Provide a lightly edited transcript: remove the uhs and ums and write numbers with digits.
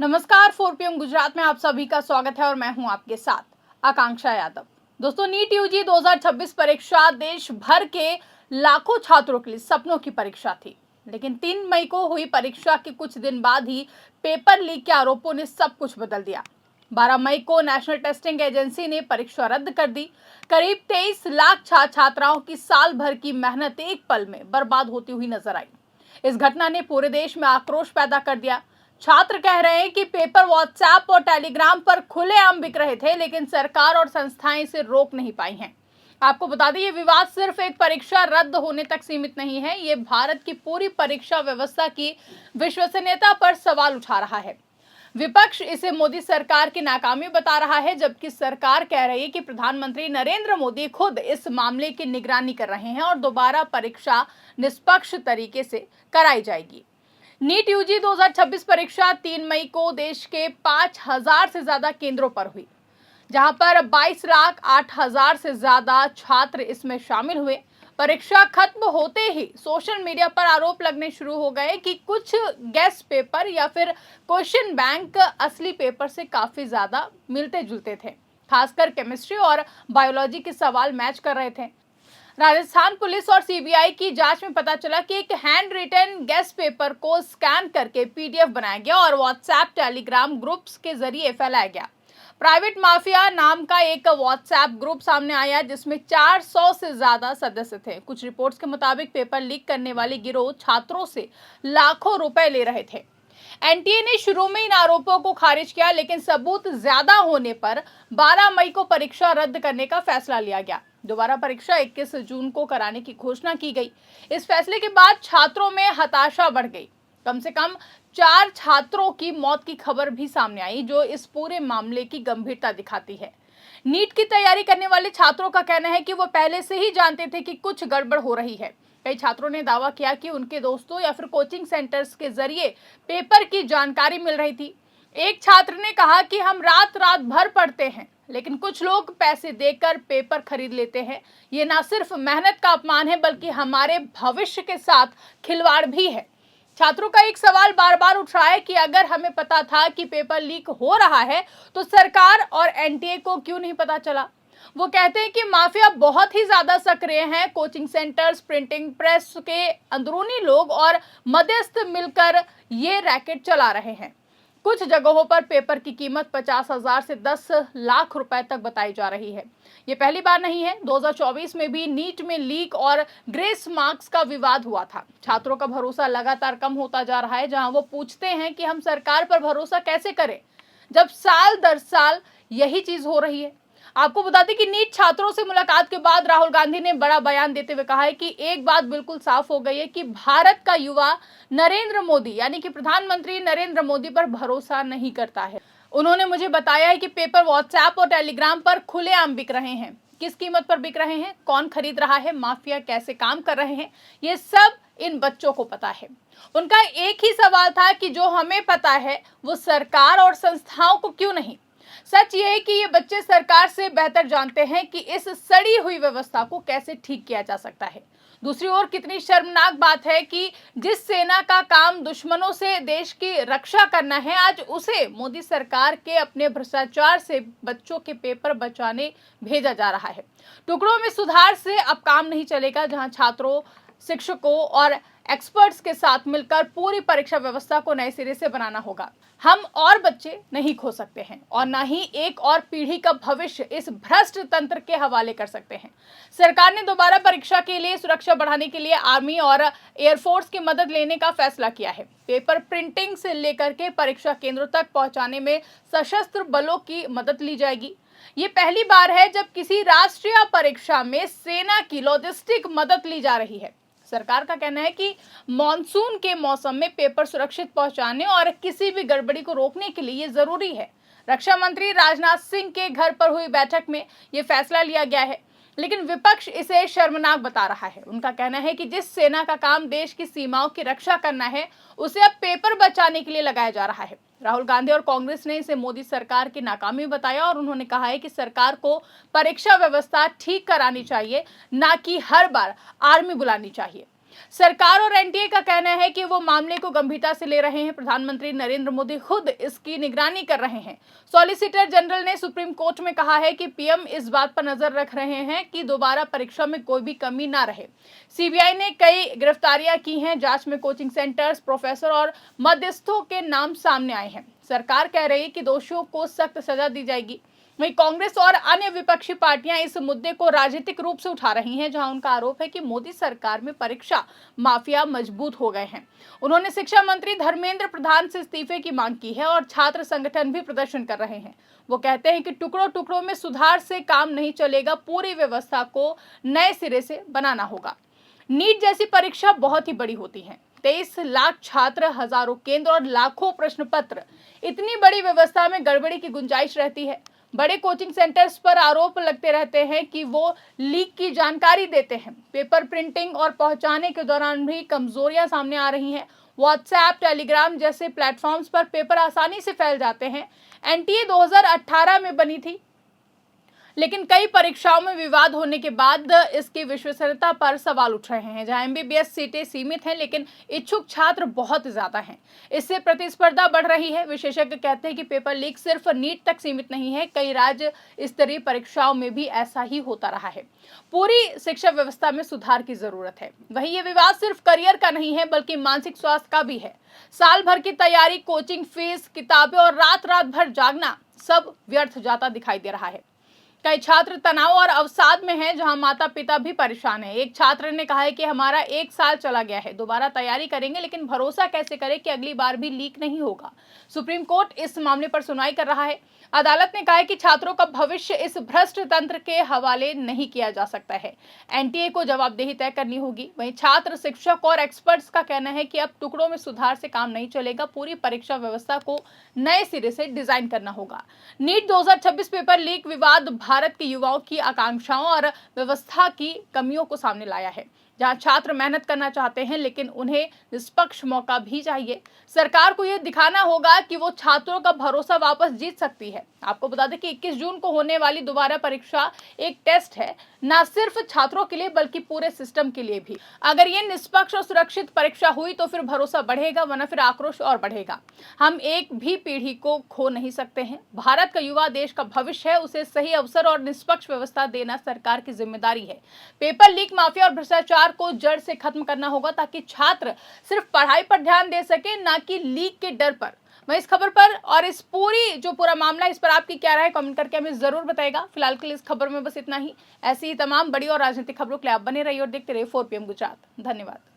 नमस्कार। 4 PM गुजरात में आप सभी का स्वागत है और मैं हूं आपके साथ आकांक्षा यादव। दोस्तों, नीट यूजी 2026 परीक्षा देश भर के लाखों छात्रों के लिए सपनों की परीक्षा थी, लेकिन 3 मई को हुई परीक्षा के कुछ दिन बाद ही पेपर लीक के आरोपों ने सब कुछ बदल दिया। 12 मई को नेशनल टेस्टिंग एजेंसी ने परीक्षा रद्द कर दी। करीब 23 लाख छात्राओं की साल भर की मेहनत एक पल में बर्बाद होती हुई नजर आई। इस घटना ने पूरे देश में आक्रोश पैदा कर दिया। छात्र कह रहे हैं कि पेपर व्हाट्सएप और टेलीग्राम पर खुलेआम बिक रहे थे, लेकिन सरकार और संस्थाएं इसे रोक नहीं पाई हैं। आपको बता दें, ये विवाद सिर्फ एक परीक्षा रद्द होने तक सीमित नहीं है, ये भारत की पूरी परीक्षा व्यवस्था की विश्वसनीयता पर सवाल उठा रहा है। विपक्ष इसे मोदी सरकार की नाकामी बता रहा है, जबकि सरकार कह रही है कि प्रधानमंत्री नरेंद्र मोदी खुद इस मामले की निगरानी कर रहे हैं और दोबारा परीक्षा निष्पक्ष तरीके से कराई जाएगी। नीट यूजी 2026 परीक्षा 3 मई को देश के 5,000 से ज्यादा केंद्रों पर हुई, जहां पर 22,08,000 से ज्यादा छात्र इसमें शामिल हुए। परीक्षा खत्म होते ही सोशल मीडिया पर आरोप लगने शुरू हो गए कि कुछ गेस पेपर या फिर क्वेश्चन बैंक असली पेपर से काफी ज्यादा मिलते जुलते थे। खासकर केमिस्ट्री और बायोलॉजी के सवाल मैच कर रहे थे। राजस्थान पुलिस और सीबीआई की जांच में पता चला कि एक हैंड रिटन गेस पेपर को स्कैन करके पीडीएफ बनाया गया और व्हाट्सएप टेलीग्राम ग्रुप्स के जरिए फैलाया गया। प्राइवेट माफिया नाम का एक व्हाट्सएप ग्रुप सामने आया, जिसमें 400 से ज्यादा सदस्य थे। कुछ रिपोर्ट्स के मुताबिक पेपर लीक करने वाले गिरोह छात्रों से लाखों रुपए ले रहे थे। एनटीए ने शुरू में इन आरोपों को खारिज किया, लेकिन सबूत ज्यादा होने पर 12 मई को परीक्षा रद्द करने का फैसला लिया गया। दोबारा परीक्षा 21 जून को कराने की घोषणा की गई। इस फैसले के बाद छात्रों में हताशा बढ़ गई। कम से कम 4 छात्रों की मौत की खबर भी सामने आई, जो इस पूरे मामले की गंभीरता दिखाती है। नीट की तैयारी करने वाले छात्रों का कहना है कि वो पहले से ही जानते थे कि कुछ गड़बड़ हो रही है। कई छात्रों ने दावा किया कि उनके दोस्तों या फिर कोचिंग सेंटर्स के जरिए पेपर की जानकारी मिल रही थी। एक छात्र ने कहा कि हम रात रात भर पढ़ते हैं, लेकिन कुछ लोग पैसे देकर पेपर खरीद लेते हैं। ये ना सिर्फ मेहनत का अपमान है, बल्कि हमारे भविष्य के साथ खिलवाड़ भी है। छात्रों का एक सवाल बार बार उठ रहा है कि अगर हमें पता था कि पेपर लीक हो रहा है, तो सरकार और एनटीए को क्यों नहीं पता चला। वो कहते हैं कि माफिया बहुत ही ज्यादा सक्रिय हैं। कोचिंग सेंटर्स, प्रिंटिंग प्रेस के अंदरूनी लोग और मध्यस्थ मिलकर ये रैकेट चला रहे हैं। कुछ जगहों पर पेपर की कीमत 50,000 से 10 लाख रुपए तक बताई जा रही है। ये पहली बार नहीं है। 2024 में भी नीट में लीक और ग्रेस मार्क्स का विवाद हुआ था। छात्रों का भरोसा लगातार कम होता जा रहा है, जहां वो पूछते हैं कि हम सरकार पर भरोसा कैसे करें, जब साल दर साल यही चीज हो रही है। आपको बता दें कि नीट छात्रों से मुलाकात के बाद राहुल गांधी ने बड़ा बयान देते हुए कहा है कि एक बात बिल्कुल साफ हो गई है कि भारत का युवा नरेंद्र मोदी यानी कि प्रधानमंत्री नरेंद्र मोदी पर भरोसा नहीं करता है। उन्होंने मुझे बताया है कि पेपर व्हाट्सएप और टेलीग्राम पर खुलेआम बिक रहे हैं। किस कीमत पर बिक रहे हैं, कौन खरीद रहा है, माफिया कैसे काम कर रहे हैं, ये सब इन बच्चों को पता है। उनका एक ही सवाल था कि जो हमें पता है वो सरकार और संस्थाओं को क्यों नहीं। सच ये है कि ये बच्चे सरकार से बेहतर जानते हैं कि इस सड़ी हुई व्यवस्था को कैसे ठीक किया जा सकता है। दूसरी ओर कितनी शर्मनाक बात है कि जिस सेना का काम दुश्मनों से देश की रक्षा करना है, आज उसे मोदी सरकार के अपने भ्रष्टाचार से बच्चों के पेपर बचाने भेजा जा रहा है। टुकड़ों में सुधार से अब काम नहीं चलेगा, जहां छात्रों, शिक्षकों और एक्सपर्ट्स के साथ मिलकर पूरी परीक्षा व्यवस्था को नए सिरे से बनाना होगा। हम और बच्चे नहीं खो सकते हैं और ना ही एक और पीढ़ी का भविष्य इस भ्रष्ट तंत्र के हवाले कर सकते हैं। सरकार ने दोबारा परीक्षा के लिए सुरक्षा बढ़ाने के लिए आर्मी और एयरफोर्स की मदद लेने का फैसला किया है। पेपर प्रिंटिंग से लेकर के परीक्षा केंद्रों तक पहुंचाने में सशस्त्र बलों की मदद ली जाएगी। ये पहली बार है जब किसी राष्ट्रीय परीक्षा में सेना की लॉजिस्टिक मदद ली जा रही है। सरकार का कहना है कि मॉनसून के मौसम में पेपर सुरक्षित पहुंचाने और किसी भी गड़बड़ी को रोकने के लिए ये जरूरी है। रक्षा मंत्री राजनाथ सिंह के घर पर हुई बैठक में ये फैसला लिया गया है, लेकिन विपक्ष इसे शर्मनाक बता रहा है। उनका कहना है कि जिस सेना का काम देश की सीमाओं की रक्षा करना है, उसे अब पेपर बचाने के लिए लगाया जा रहा है। राहुल गांधी और कांग्रेस ने इसे मोदी सरकार की नाकामी बताया और उन्होंने कहा है कि सरकार को परीक्षा व्यवस्था ठीक करानी चाहिए, ना कि हर बार आर्मी बुलानी चाहिए। सरकार और एनटीए का कहना है कि वो मामले को गंभीरता से ले रहे हैं। प्रधानमंत्री नरेंद्र मोदी खुद इसकी निगरानी कर रहे हैं। सॉलिसिटर जनरल ने सुप्रीम कोर्ट में कहा है कि पीएम इस बात पर नजर रख रहे हैं कि दोबारा परीक्षा में कोई भी कमी ना रहे। सीबीआई ने कई गिरफ्तारियां की हैं। जांच में कोचिंग सेंटर्स, प्रोफेसर और मध्यस्थों के नाम सामने आए हैं। सरकार कह रही है कि दोषियों को सख्त सजा दी जाएगी। वहीं कांग्रेस और अन्य विपक्षी पार्टियां इस मुद्दे को राजनीतिक रूप से उठा रही हैं, जहां उनका आरोप है कि मोदी सरकार में परीक्षा माफिया मजबूत हो गए हैं। उन्होंने शिक्षा मंत्री धर्मेंद्र प्रधान से इस्तीफे की मांग की है और छात्र संगठन भी प्रदर्शन कर रहे हैं। वो कहते हैं कि टुकड़ों टुकड़ों में सुधार से काम नहीं चलेगा, पूरी व्यवस्था को नए सिरे से बनाना होगा। नीट जैसी परीक्षा बहुत ही बड़ी होती है। 23 लाख छात्र, हजारों केंद्र और लाखों प्रश्न पत्र, इतनी बड़ी व्यवस्था में गड़बड़ी की गुंजाइश रहती है। बड़े कोचिंग सेंटर्स पर आरोप लगते रहते हैं कि वो लीक की जानकारी देते हैं। पेपर प्रिंटिंग और पहुंचाने के दौरान भी कमजोरियां सामने आ रही हैं। व्हाट्सएप, टेलीग्राम जैसे प्लेटफॉर्म्स पर पेपर आसानी से फैल जाते हैं। एनटीए 2018 में बनी थी, लेकिन कई परीक्षाओं में विवाद होने के बाद इसकी विश्वसनीयता पर सवाल उठ रहे हैं। जहां एमबीबीएस सीटें सीमित हैं, लेकिन इच्छुक छात्र बहुत ज्यादा हैं। इससे प्रतिस्पर्धा बढ़ रही है। विशेषज्ञ कहते हैं कि पेपर लीक सिर्फ नीट तक सीमित नहीं है, कई राज्य स्तरीय परीक्षाओं में भी ऐसा ही होता रहा है। पूरी शिक्षा व्यवस्था में सुधार की जरूरत है। वहीं ये विवाद सिर्फ करियर का नहीं है, बल्कि मानसिक स्वास्थ्य का भी है। साल भर की तैयारी, कोचिंग फीस, किताबें और रात रात भर जागना सब व्यर्थ जाता दिखाई दे रहा है। कई छात्र तनाव और अवसाद में हैं, जहां माता पिता भी परेशान हैं। एक छात्र ने कहा है कि हमारा 1 साल चला गया है, दोबारा तैयारी करेंगे, लेकिन भरोसा कैसे करें कि अगली बार भी लीक नहीं होगा। सुप्रीम कोर्ट इस मामले पर सुनवाई कर रहा है। अदालत ने कहा है कि छात्रों का भविष्य इस भ्रष्ट तंत्र के हवाले नहीं किया जा सकता है। एनटीए को जवाबदेही तय करनी होगी। वहीं छात्र, शिक्षक और एक्सपर्ट्स का कहना है कि अब टुकड़ों में सुधार से काम नहीं चलेगा, पूरी परीक्षा व्यवस्था को नए सिरे से डिजाइन करना होगा। नीट 2026 पेपर लीक विवाद भारत के युवाओं की आकांक्षाओं और व्यवस्था की कमियों को सामने लाया है। जहां छात्र मेहनत करना चाहते हैं, लेकिन उन्हें निष्पक्ष मौका भी चाहिए। सरकार को यह दिखाना होगा कि वो छात्रों का भरोसा वापस जीत सकती है। आपको बता दें कि 21 जून को होने वाली दोबारा परीक्षा एक टेस्ट है, न सिर्फ छात्रों के लिए बल्कि पूरे सिस्टम के लिए भी। अगर ये निष्पक्ष और सुरक्षित परीक्षा हुई तो फिर भरोसा बढ़ेगा, वरना फिर आक्रोश और बढ़ेगा। हम एक भी पीढ़ी को खो नहीं सकते हैं। भारत का युवा देश का भविष्य है, उसे सही अवसर और निष्पक्ष व्यवस्था देना सरकार की जिम्मेदारी है। पेपर लीक माफिया और भ्रष्टाचार को जड़ से खत्म करना होगा, ताकि छात्र सिर्फ पढ़ाई पर ध्यान दे सके, ना कि लीक के डर पर। मैं इस खबर पर और इस पूरा मामला, इस पर आपकी क्या राय, कमेंट करके हमें जरूर बताएगा। फिलहाल के लिए इस खबर में बस इतना ही। ऐसी ही तमाम बड़ी और राजनीतिक खबरों के लिए आप बने रहिए और देखते रहिए 4 PM गुजरात। धन्यवाद।